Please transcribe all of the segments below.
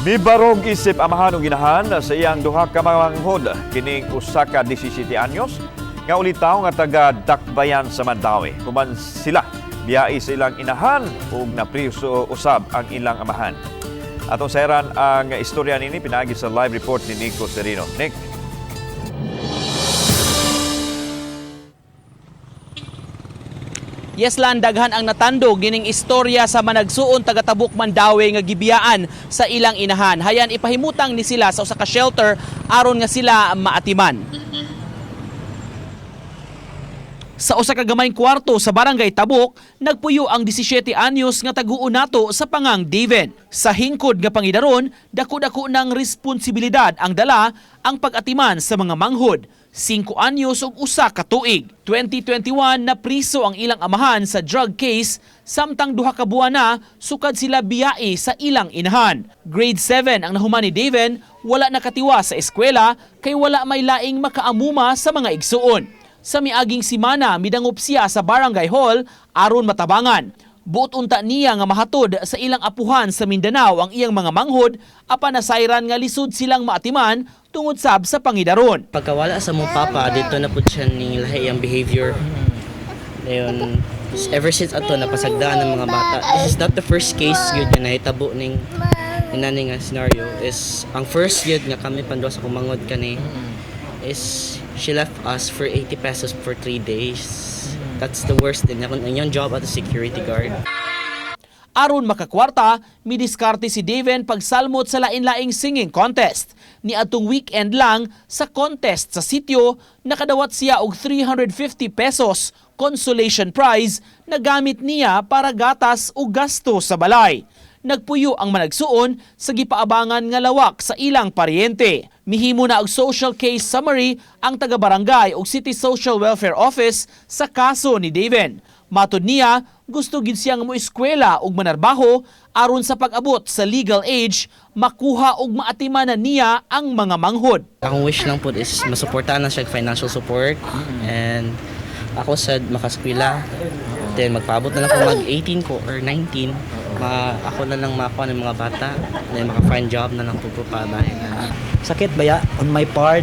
Mibarog isip amahan ug inahan sa iyang duha ka manghod kining usa ka 17 anyos nga ulitaw nga taga Dakbayan sa Mandawi. Human sila biyai sa ilang inahan ug napriso usab ang ilang amahan. Atong sayaran ang istorya nini pinaagi sa live report ni Nico Serino. Nick. Yeslan, daghan ang natandog gining istorya sa managsuon taga-Tabuk Mandawi nga gibiyaan sa ilang inahan. Hayan ipahimutang ni sila sa usa ka shelter aron nga sila maatiman. Sa usa ka gamayng kwarto sa barangay Tabuk, nagpuyo ang 17 anyos nga taguon nato sa pangang Daven. Sa hingkod nga pangidaron, dako-dako ng responsibilidad ang dala ang pag-atiman sa mga manghod. 5 anyos ug usa ka tuig. 2021 na priso ang ilang amahan sa drug case samtang duha ka buwan na sukad sila biyai sa ilang inahan. Grade 7 ang nahuman ni Daven, wala nakatiwa sa eskwela kay wala may laing makaamuma sa mga igsuon. Sa miaging simana, midangop siya sa barangay hall aron matabangan. Buot unta niya nga mahatod sa ilang apuhan sa Mindanao ang iyang mga manghod apan nasayran nga lisod silang maatiman tungod sab sa pangidaron. Pagkawala sa mong papa, dito na po siya ni lahi ang behavior. Ngayon, ever since ato napasagdaan ng mga bata, this is not the first case yun na nahitabo ning inani nga scenario. Is ang first yun nga kami pandwa sa kumangod kani is she left us for 80 pesos for 3 days. That's the worst din. Ang iyong job at a security guard. Aron makakwarta, midiskarte si Daven pagsalmot sa lain-laing singing contest. Ni atong weekend lang sa contest sa sitio, nakadawat siya og 350 pesos consolation prize na gamit niya para gatas o gasto sa balay. Nagpuyo ang managsuon sa gipaabangan nga lawak sa ilang paryente. Mihimo na og social case summary ang taga-barangay ug City Social Welfare Office sa kaso ni Daven. Matod niya, gusto gid siyang moeskwela ug manarbaho aron sa pag-abot sa legal age, makuha ug maatimanan niya ang mga manghod. Akong wish lang po is masuportahan na siya financial support and ako sad makaskwela. Then magpaabot na lang ko mag-18 ko or 19. Ako na lang makuha ng mga bata. Then maka-find job na lang po para Sakit baya on my part.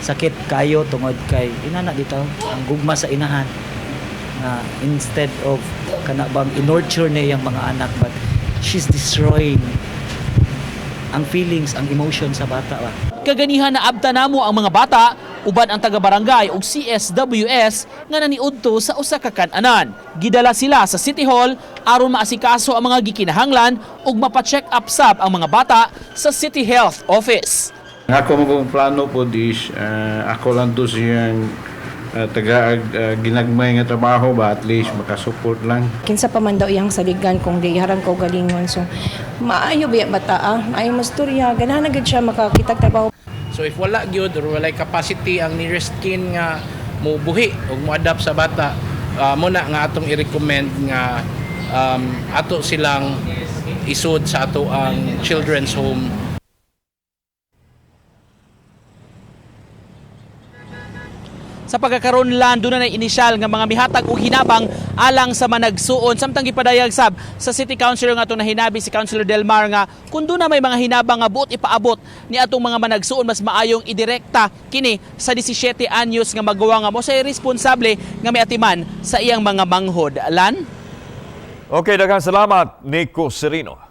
Sakit kayo tungod kay inana dito ang gugma sa inahan na instead of kanabang in-nurture niya yung mga anak but she's destroying ang feelings, ang emotion sa bata ba. Kaganihan na abta namo ang mga bata, uban ang taga-barangay ug CSWS nga naniudto sa usa ka kan-anan. Gidala sila sa City Hall aron maasikaso ang mga gikinahanglan ug mapa-check up sab ang mga bata sa City Health Office. Ako magong plano po is ako lang to siyang ginagmay nga trabaho ba at least makasupport lang. Kinsa pa man daw iyang saligan kung di harang ko galingon. So maayo biya bata ay masturya ganahan na gid siya makakitag trabaho. So if wala gyud or walay capacity ang nearest kin nga mubuhi o mo-adapt sa bata, muna nga atong i-recommend nga ato silang isud sa ato ang children's home. Sa pagkakaroon lang, doon na inisyal nga mga mihatag o hinabang alang sa managsuon. Samtang gipadayag sab sa City Councilor nga itong nahinabi si Councilor Delmar nga kung doon na may mga hinabang nga buot ipaabot ni atong mga managsuon, mas maayong idirekta kini sa 17 anyos nga magawa nga mo sa responsable nga may atiman sa iyang mga manghod. Lan? Okay, daghang salamat Nico Serino.